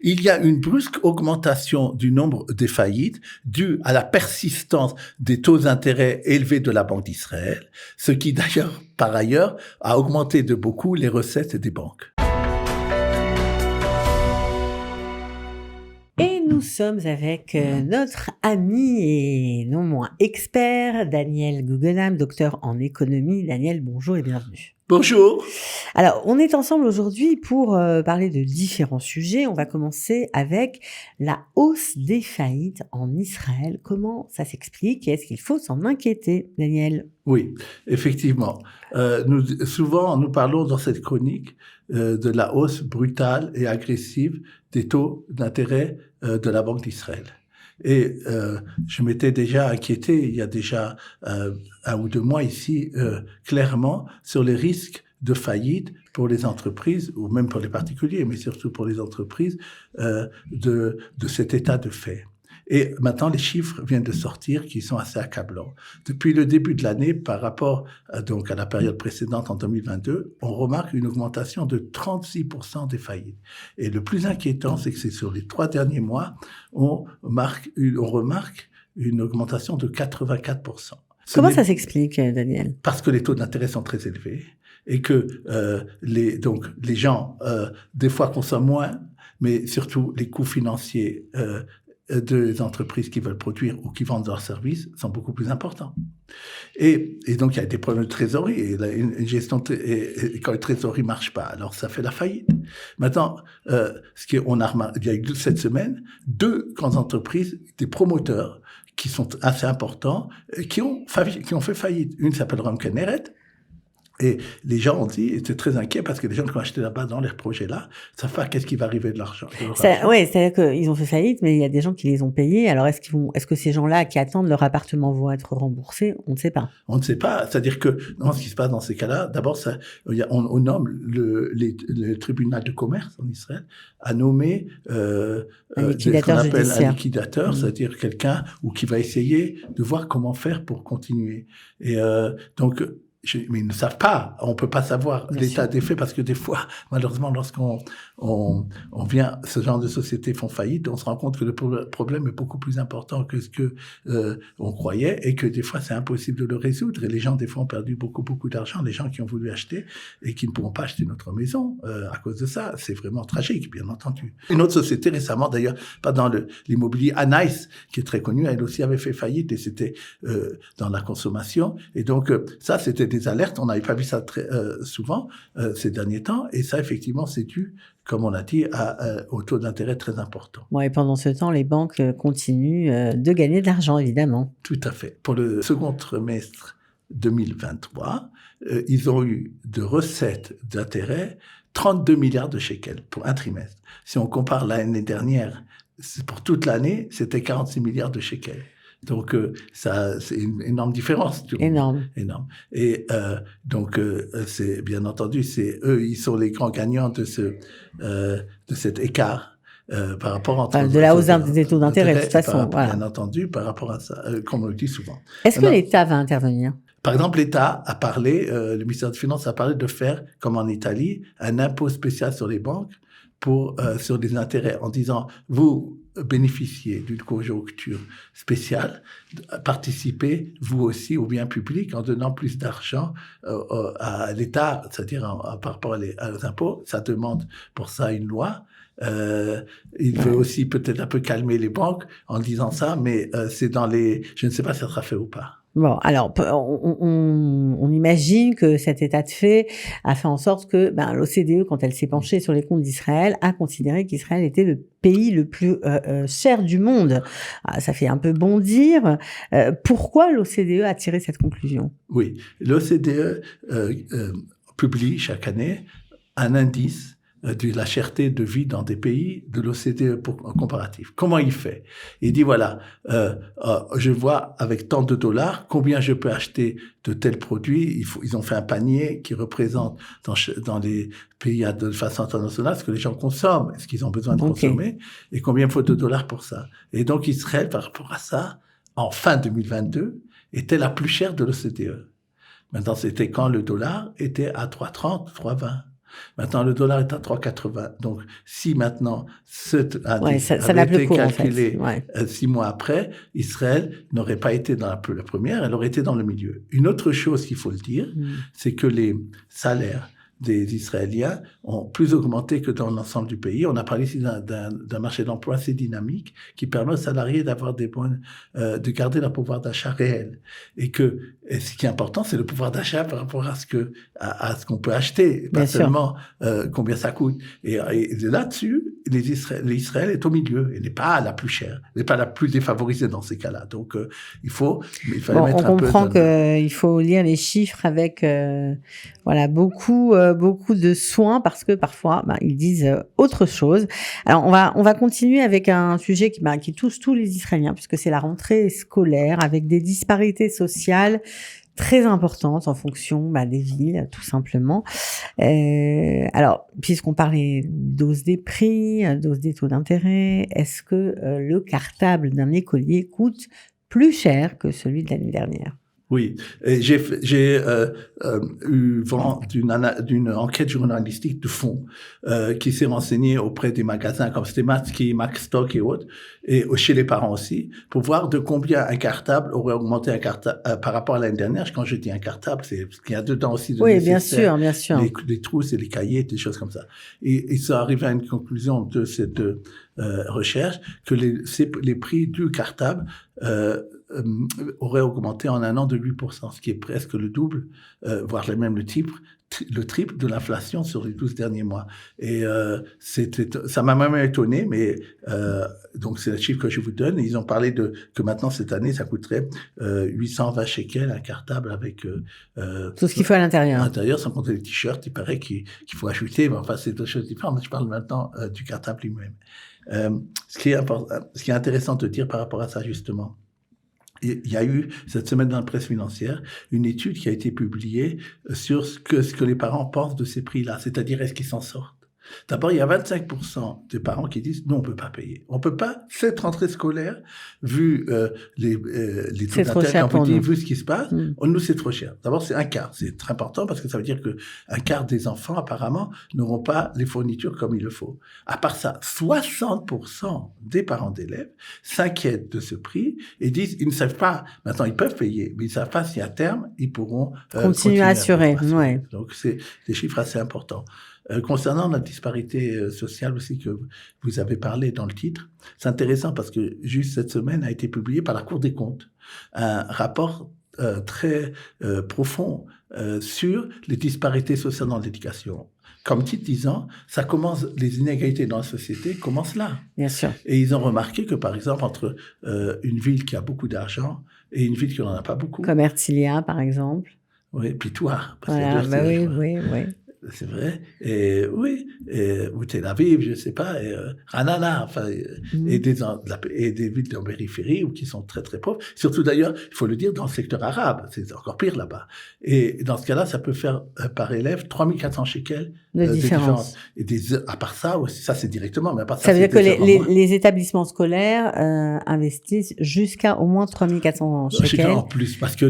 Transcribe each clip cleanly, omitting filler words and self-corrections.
il y a une brusque augmentation du nombre des faillites due à la persistance des taux d'intérêt élevés de la Banque d'Israël, ce qui d'ailleurs, par ailleurs, a augmenté de beaucoup les recettes des banques. Et nous sommes avec notre ami et non moins expert, Daniel Guggenheim, docteur en économie. Daniel, bonjour et bienvenue. Bonjour. Alors, on est ensemble aujourd'hui pour parler de différents sujets. On va commencer avec la hausse des faillites en Israël. Comment ça s'explique et est-ce qu'il faut s'en inquiéter, Daniel ? Oui, effectivement. Souvent, nous parlons dans cette chronique de la hausse brutale et agressive des taux d'intérêt de la Banque d'Israël. Et je m'étais déjà inquiété il y a déjà 1 ou 2 mois ici, clairement, sur les risques de faillite pour les entreprises, ou même pour les particuliers, mais surtout pour les entreprises, de cet état de fait. Et maintenant, les chiffres viennent de sortir qui sont assez accablants. Depuis le début de l'année, par rapport donc à la période précédente en 2022, on remarque une augmentation de 36% des faillites. Et le plus inquiétant, c'est que c'est sur les 3 derniers mois, on remarque une augmentation de 84%. Comment ça s'explique, Daniel ? Parce que les taux d'intérêt sont très élevés et que les gens, des fois, consomment moins, mais surtout les coûts financiers des entreprises qui veulent produire ou qui vendent leurs services sont beaucoup plus importants. Et donc, il y a des problèmes de trésorerie. Et une gestion et quand la trésorerie marche pas, alors ça fait la faillite. Maintenant, on a remarqué, il y a eu cette semaine 2 grandes entreprises, des promoteurs qui sont assez importants, qui ont fait faillite. Une s'appelle Ron Kenneret. Et les gens ont dit, étaient très inquiets parce que les gens qui ont acheté là-bas dans les projets-là, savent pas qu'est-ce qui va arriver de l'argent. Oui, c'est-à-dire qu'ils ont fait faillite, mais il y a des gens qui les ont payés. Alors, est-ce que ces gens-là qui attendent leur appartement vont être remboursés ? On ne sait pas. On ne sait pas. C'est-à-dire que, non, ce qui se passe dans ces cas-là, d'abord, on nomme le tribunal de commerce en Israël a nommé un liquidateur judiciaire. Un liquidateur, c'est-à-dire quelqu'un qui va essayer de voir comment faire pour continuer. Et donc, mais ils ne savent pas, on peut pas savoir l'état des faits parce que des fois, malheureusement, lorsqu'on vient, ce genre de sociétés font faillite, on se rend compte que le problème est beaucoup plus important que ce que on croyait et que des fois c'est impossible de le résoudre et les gens des fois ont perdu beaucoup d'argent, les gens qui ont voulu acheter et qui ne pourront pas acheter notre maison à cause de ça, c'est vraiment tragique, bien entendu. Une autre société récemment, d'ailleurs, pas dans l'immobilier, Anais, qui est très connue, elle aussi avait fait faillite et c'était dans la consommation et donc ça c'était des alertes, on n'avait pas vu ça très souvent ces derniers temps, et ça effectivement c'est dû, comme on l'a dit, au taux d'intérêt très important. Bon, et pendant ce temps, les banques continuent de gagner de l'argent, évidemment. Tout à fait. Pour le second trimestre 2023, ils ont eu de recettes d'intérêt 32 milliards de shekels pour un trimestre. Si on compare l'année dernière, pour toute l'année, c'était 46 milliards de shekels. Donc ça, c'est une énorme différence. Énorme. Et donc c'est bien entendu, c'est eux, ils sont les grands gagnants de cet écart par rapport entre de la hausse des taux d'intérêt de toute façon. Bien entendu, par rapport à ça, comme on le dit souvent. Est-ce que l'État va intervenir ? Par exemple, l'État a parlé, le ministère des Finances a parlé de faire, comme en Italie, un impôt spécial sur les banques sur des intérêts, en disant vous bénéficiez d'une conjoncture spéciale, participez vous aussi au bien public en donnant plus d'argent à l'État, c'est-à-dire par rapport aux impôts. Ça demande pour ça une loi. Il veut aussi peut-être un peu calmer les banques en disant ça, mais c'est je ne sais pas si ça sera fait ou pas. Bon, alors on imagine que cet état de fait a fait en sorte que l'OCDE, quand elle s'est penchée sur les comptes d'Israël, a considéré qu'Israël était le pays le plus cher du monde. Ça fait un peu bondir. Pourquoi l'OCDE a tiré cette conclusion ? Oui, l'OCDE publie chaque année un indice de la cherté de vie dans des pays de l'OCDE comparatif. Comment il fait ? Il dit voilà, je vois avec tant de dollars combien je peux acheter de tels produits. Ils ont fait un panier qui représente dans les pays de façon internationale ce que les gens consomment, ce qu'ils ont besoin de consommer, et combien il faut de dollars pour ça. Et donc Israël, par rapport à ça, en fin 2022, était la plus chère de l'OCDE. Maintenant, c'était quand le dollar était à 3,30, 3,20. Maintenant, le dollar est à 3,80. Donc, si maintenant cet indice ça n'a avait plus été cours, calculé en fait. 6 mois après, Israël n'aurait pas été dans la première, elle aurait été dans le milieu. Une autre chose qu'il faut le dire, c'est que les salaires des Israéliens ont plus augmenté que dans l'ensemble du pays. On a parlé ici d'un marché d'emploi assez dynamique qui permet aux salariés d'avoir de garder leur pouvoir d'achat réel. Et ce qui est important, c'est le pouvoir d'achat par rapport à ce qu'on peut acheter, pas seulement combien ça coûte. Et là-dessus, l'Israël est au milieu. Elle n'est pas la plus chère, elle n'est pas la plus défavorisée dans ces cas-là. Donc, il fallait mettre un peu. On comprend qu'il faut lire les chiffres avec beaucoup de soin parce que parfois ils disent autre chose. Alors on va continuer avec un sujet qui touche tous les Israéliens puisque c'est la rentrée scolaire avec des disparités sociales très importantes en fonction des villes, tout simplement. Alors, puisqu'on parlait d'hausse des prix, d'hausse des taux d'intérêt, est-ce que le cartable d'un écolier coûte plus cher que celui de l'année dernière? Oui, j'ai eu vent d'une enquête journalistique de fond qui s'est renseignée auprès des magasins comme Stematsky, Maxstock et autres, et chez les parents aussi, pour voir de combien un cartable aurait augmenté par rapport à l'année dernière. Quand je dis un cartable, c'est ce qu'il y a dedans aussi de nécessaire. Oui, bien sûr. Les trousses et les cahiers, des choses comme ça. Et ils sont arrivés à une conclusion de cette recherche que les prix du cartable aurait augmenté en un an de 8%, ce qui est presque le double, voire même le triple de l'inflation sur les 12 derniers mois. Et ça m'a même étonné, mais donc c'est le chiffre que je vous donne. Et ils ont parlé que maintenant, cette année, ça coûterait 820 shekels un cartable avec tout ce qu'il faut à l'intérieur. À l'intérieur, sans compter les t-shirts, il paraît qu'il faut ajouter, mais enfin, c'est deux choses différentes. Je parle maintenant du cartable lui-même. Ce qui est intéressant de dire par rapport à ça, justement, il y a eu, cette semaine dans la presse financière, une étude qui a été publiée sur ce que les parents pensent de ces prix-là, c'est-à-dire est-ce qu'ils s'en sortent. D'abord, il y a 25% des parents qui disent non, on peut pas payer. On peut pas, cette rentrée scolaire, vu les taux d'intérêt, comme vous dites, vu ce qui se passe, nous, c'est trop cher. D'abord, c'est un quart. C'est très important parce que ça veut dire que un quart des enfants, apparemment, n'auront pas les fournitures comme il le faut. À part ça, 60% des parents d'élèves s'inquiètent de ce prix et disent, ils ne savent pas, maintenant, ils peuvent payer, mais ils ne savent pas si à terme, ils pourront continuer à assurer. Ouais. Donc, c'est des chiffres assez importants. Concernant la disparité sociale aussi que vous avez parlé dans le titre, c'est intéressant parce que juste cette semaine a été publié par la Cour des comptes un rapport très profond sur les disparités sociales dans l'éducation. Comme titre disant, les inégalités dans la société commencent là. Bien sûr. Et ils ont remarqué que, par exemple, entre une ville qui a beaucoup d'argent et une ville qui n'en a pas beaucoup. Comme Herzliya, par exemple. Oui, puis toi. Voilà, oui. C'est vrai. Et oui, ou Tel Aviv, je sais pas, Ranana, enfin, et des villes en périphérie ou qui sont très très pauvres. Surtout d'ailleurs, il faut le dire, dans le secteur arabe, c'est encore pire là-bas. Et dans ce cas-là, ça peut faire par élève 3400 shekels de différence. Et à part ça aussi, ça c'est directement, mais à part ça veut dire que les établissements scolaires investissent jusqu'à au moins 3400 shekels. En plus, parce que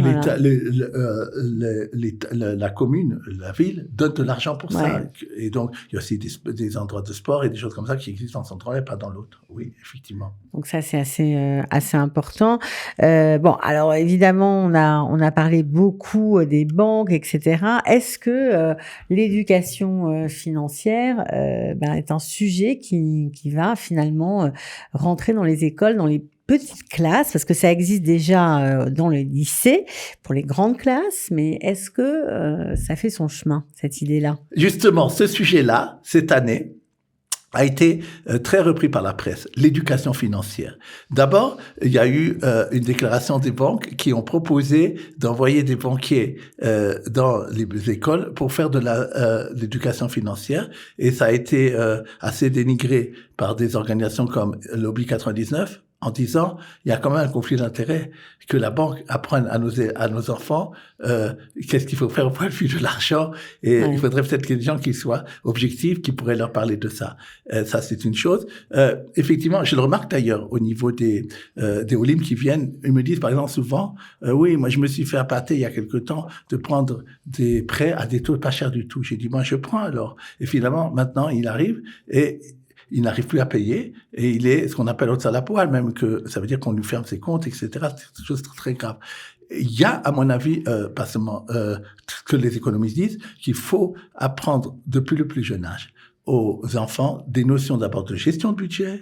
la commune, la ville, donne de l'argent pour ça. Et donc, il y a aussi des endroits de sport et des choses comme ça qui existent dans cet endroit et pas dans l'autre. Oui, effectivement. Donc ça, c'est assez important. Alors évidemment, on a parlé beaucoup des banques, etc. Est-ce que l'éducation financière est un sujet qui va finalement rentrer dans les écoles, dans les petites classes, parce que ça existe déjà dans le lycée, pour les grandes classes, mais est-ce que ça fait son chemin, cette idée-là? Justement, ce sujet-là, cette année, a été très repris par la presse, l'éducation financière. D'abord, il y a eu une déclaration des banques qui ont proposé d'envoyer des banquiers dans les écoles pour faire de l'éducation financière, et ça a été assez dénigré par des organisations comme Lobby 99, en disant il y a quand même un conflit d'intérêts, que la banque apprenne à nos enfants qu'est-ce qu'il faut faire au point de vue de l'argent, et il faudrait peut-être qu'il y ait des gens qui soient objectifs, qui pourraient leur parler de ça. Ça, c'est une chose. Effectivement, je le remarque d'ailleurs au niveau des Olim qui viennent, ils me disent par exemple souvent oui, moi je me suis fait appâter il y a quelque temps de prendre des prêts à des taux pas chers du tout. J'ai dit moi je prends alors, et finalement maintenant il arrive et il n'arrive plus à payer, et il est ce qu'on appelle au-dessus de la poêle, même que ça veut dire qu'on lui ferme ses comptes, etc. C'est une chose très, très grave. Il y a, à mon avis, pas seulement que les économistes disent, qu'il faut apprendre depuis le plus jeune âge aux enfants des notions d'abord de gestion de budget,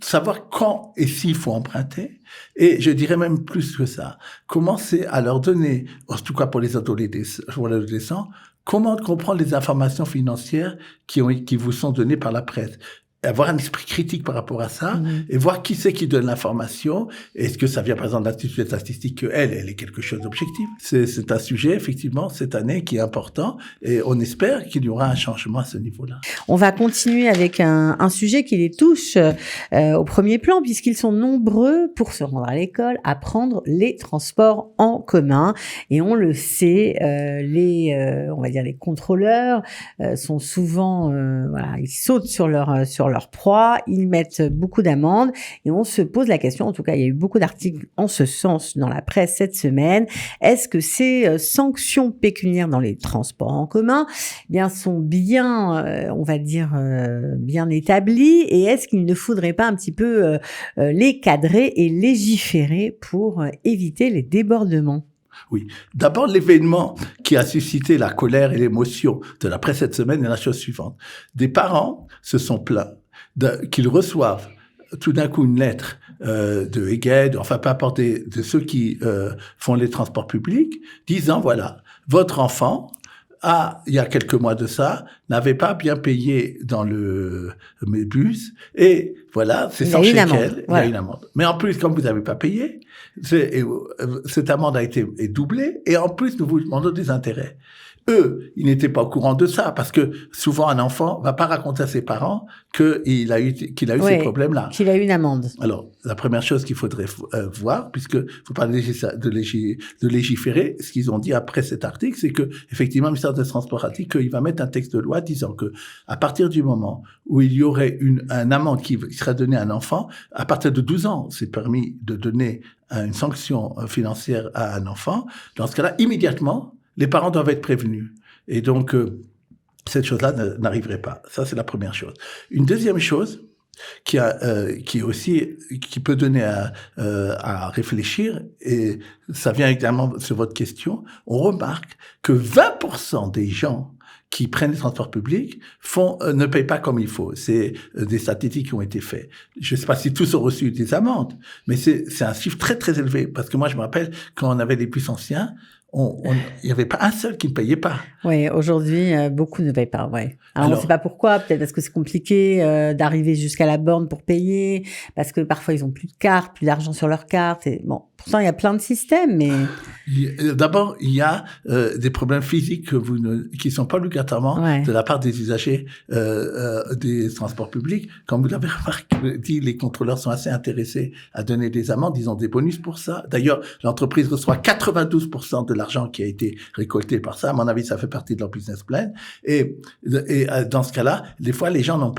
savoir quand et s'il faut emprunter, et je dirais même plus que ça, commencer à leur donner, en tout cas pour les adolescents, comment comprendre les informations financières qui vous sont données par la presse. Avoir un esprit critique par rapport à ça, et voir qui c'est qui donne l'information. Est-ce que ça vient par exemple de l'Institut des statistiques, que elle est quelque chose d'objectif. C'est un sujet, effectivement, cette année qui est important, et on espère qu'il y aura un changement à ce niveau-là. On va continuer avec un sujet qui les touche au premier plan, puisqu'ils sont nombreux pour se rendre à l'école à prendre les transports en commun. Et on le sait, on va dire les contrôleurs sont souvent, ils sautent sur leur proie, ils mettent beaucoup d'amendes, et on se pose la question, en tout cas il y a eu beaucoup d'articles en ce sens dans la presse cette semaine, est-ce que ces sanctions pécuniaires dans les transports en commun sont bien, on va dire, bien établies, et est-ce qu'il ne faudrait pas un petit peu les cadrer et légiférer pour éviter les débordements? Oui. D'abord, l'événement qui a suscité la colère et l'émotion de la presse cette semaine est la chose suivante. Des parents se sont plaints qu'ils reçoivent tout d'un coup une lettre de Egued, enfin peu importe, de ceux qui font les transports publics, disant voilà, votre enfant, il y a quelques mois de ça, n'avait pas bien payé dans le bus, et voilà, c'est sans séquelles, il y a une amende. Mais en plus, comme vous n'avez pas payé, cette amende est doublée, et en plus, nous vous demandons des intérêts. Eux, ils n'étaient pas au courant de ça, parce que souvent un enfant va pas raconter à ses parents qu'il a eu ces problèmes-là. Qu'il a eu une amende. Alors, la première chose qu'il faudrait voir, puisque faut pas de légiférer, ce qu'ils ont dit après cet article, c'est que effectivement, le ministère des Transports a dit qu'il va mettre un texte de loi disant que à partir du moment où il y aurait un amende qui serait donnée à un enfant, à partir de 12 ans, c'est permis de donner une sanction financière à un enfant. Dans ce cas-là, immédiatement, les parents doivent être prévenus. Et donc, cette chose-là n'arriverait pas. Ça, c'est la première chose. Une deuxième chose qui peut donner à réfléchir, et ça vient également sur votre question, on remarque que 20% des gens qui prennent les transports publics ne payent pas comme il faut. C'est des statistiques qui ont été faites. Je ne sais pas si tous ont reçu des amendes, mais c'est un chiffre très très élevé, parce que moi je me rappelle quand on avait les bus anciens, il n'y avait pas un seul qui ne payait pas. Oui, aujourd'hui, beaucoup ne payent pas, ouais. Alors on ne sait pas pourquoi, peut-être parce que c'est compliqué d'arriver jusqu'à la borne pour payer, parce que parfois ils ont plus de carte, plus d'argent sur leur carte, et bon, pourtant il y a plein de systèmes, mais... D'abord, il y a des problèmes physiques qui sont pas obligatoirement de la part des usagers des transports publics. Comme vous l'avez dit, les contrôleurs sont assez intéressés à donner des amendes, ils ont des bonus pour ça. D'ailleurs, l'entreprise reçoit 92% de l'argent qui a été récolté par ça. À mon avis, ça fait partie de leur business plan. Et dans ce cas-là, des fois, les gens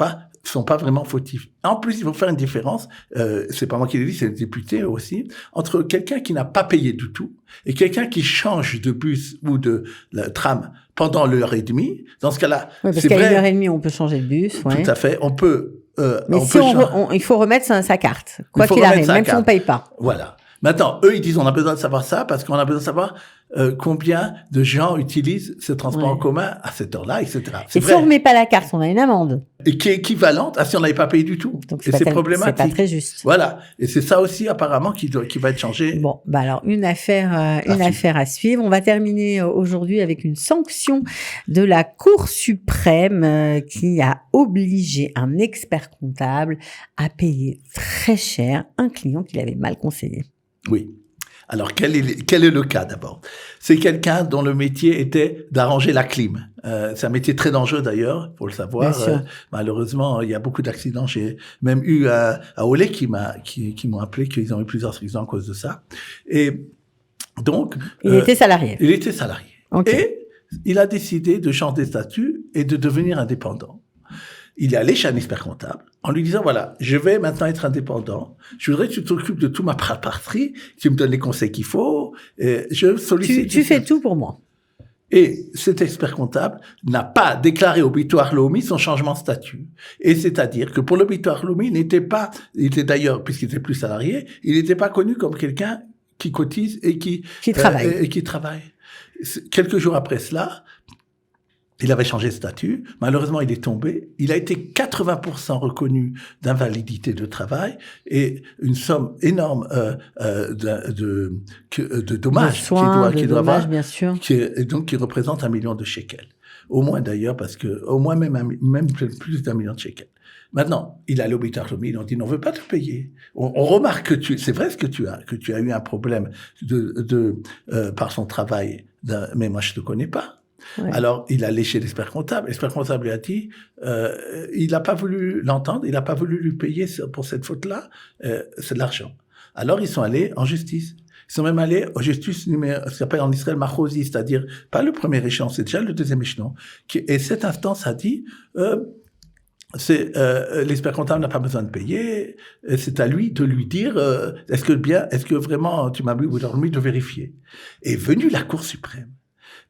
sont pas vraiment fautifs. En plus, il faut faire une différence, c'est pas moi qui l'ai dit, c'est le député aussi, entre quelqu'un qui n'a pas payé du tout et quelqu'un qui change de bus ou de tram pendant l'heure et demie. Dans ce cas-là, parce qu'à 1h30, on peut changer de bus. Ouais. Tout à fait. On peut. Mais il faut remettre sa carte, quoi qu'il arrive, même si on paye pas. Voilà. Maintenant, eux, ils disent on a besoin de savoir ça parce qu'on a besoin de savoir combien de gens utilisent ce transport en commun à cette heure-là, etc. Et si on remet pas la carte, on a une amende. Et qui est équivalente à si on n'avait pas payé du tout. Donc c'est problématique. C'est pas très juste. Voilà. Et c'est ça aussi apparemment qui va être changé. Bon, alors une affaire à suivre. On va terminer aujourd'hui avec une sanction de la Cour suprême qui a obligé un expert comptable à payer très cher un client qu'il avait mal conseillé. Oui. Alors, quel est le cas d'abord? C'est quelqu'un dont le métier était d'arranger la clim. C'est un métier très dangereux d'ailleurs, faut le savoir. Malheureusement, il y a beaucoup d'accidents. J'ai même eu à Olé qui m'ont appelé qu'ils ont eu plusieurs accidents à cause de ça. Et donc, il était salarié. Il était salarié. Okay. Et il a décidé de changer de statut et de devenir indépendant. Il est allé chez un expert comptable en lui disant, voilà, je vais maintenant être indépendant. Je voudrais que tu t'occupes de toute ma partie, que tu me donnes les conseils qu'il faut. Et je sollicite. Tu fais tout pour moi. Et cet expert comptable n'a pas déclaré au Bitoire Leumi son changement de statut. Et c'est-à-dire que pour le Bitoire Leumi, il était d'ailleurs, puisqu'il était plus salarié, il n'était pas connu comme quelqu'un qui cotise et qui travaille. Quelques jours après cela, il avait changé de statut. Malheureusement, il est tombé. Il a été 80% reconnu d'invalidité de travail et une somme énorme de dommages qu'il doit avoir, bien sûr. qui représente 1 million de shekels. Au moins d'ailleurs, parce que au moins même plus d'1 million de shekels. Maintenant, il a allé au Bitar Leumi, ils ont dit, on ne veut pas te payer. On remarque que c'est vrai que tu as eu un problème par son travail, mais moi je te connais pas. Ouais. Alors, il a allé chez l'expert comptable. L'expert comptable lui a dit, il n'a pas voulu l'entendre, il n'a pas voulu lui payer pour cette faute-là, c'est de l'argent. Alors, ils sont allés en justice. Ils sont même allés en justice ce qu'on appelle en Israël Machosi, c'est-à-dire pas le premier échelon, c'est déjà le deuxième échelon. Et cette instance a dit, l'expert comptable n'a pas besoin de payer, c'est à lui de lui dire, est-ce que vraiment tu m'as mis de vérifier. Est venue la Cour suprême.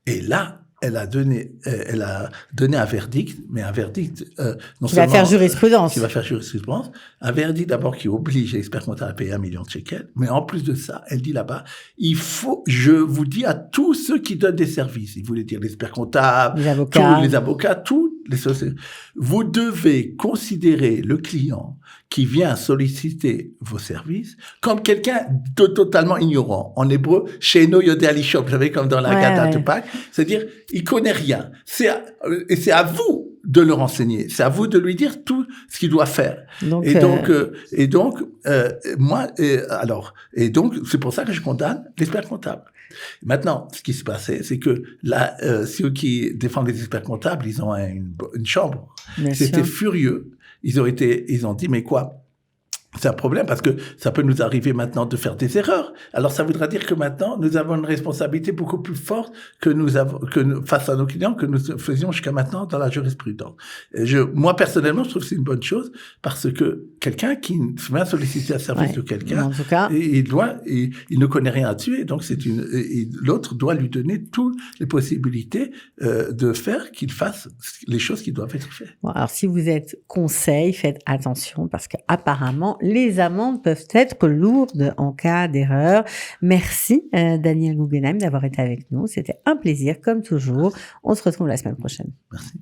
Et là, elle a donné un verdict, mais un verdict qui va faire jurisprudence. Un verdict d'abord qui oblige l'expert comptable à payer 1 million de shekels, mais en plus de ça, elle dit là-bas, je vous dis à tous ceux qui donnent des services, il voulait dire l'expert comptable, tous les avocats, tous les sociétés, vous devez considérer le client qui vient solliciter vos services comme quelqu'un de totalement ignorant. En hébreu, Sheino Yodeh Lishon, vous savez, comme dans la Gada de Pâques, c'est-à-dire, il connaît rien. Et c'est à vous de le renseigner. C'est à vous de lui dire tout ce qu'il doit faire. Donc, c'est pour ça que je condamne l'expert comptable. Maintenant, ce qui se passait, c'est que là, ceux qui défendent les experts comptables, ils ont une chambre. C'était furieux. Ils ont dit, mais quoi? C'est un problème parce que ça peut nous arriver maintenant de faire des erreurs. Alors ça voudra dire que maintenant nous avons une responsabilité beaucoup plus forte face à nos clients que nous faisions jusqu'à maintenant dans la jurisprudence. Moi personnellement, je trouve que c'est une bonne chose parce que quelqu'un qui vient solliciter un service de quelqu'un, en tout cas, il ne connaît rien là-dessus et donc l'autre doit lui donner toutes les possibilités de faire qu'il fasse les choses qui doivent être faites. Bon, alors si vous êtes conseil, faites attention parce qu'apparemment les amendes peuvent être lourdes en cas d'erreur. Merci Daniel Guggenheim d'avoir été avec nous. C'était un plaisir comme toujours. On se retrouve la semaine prochaine. Merci.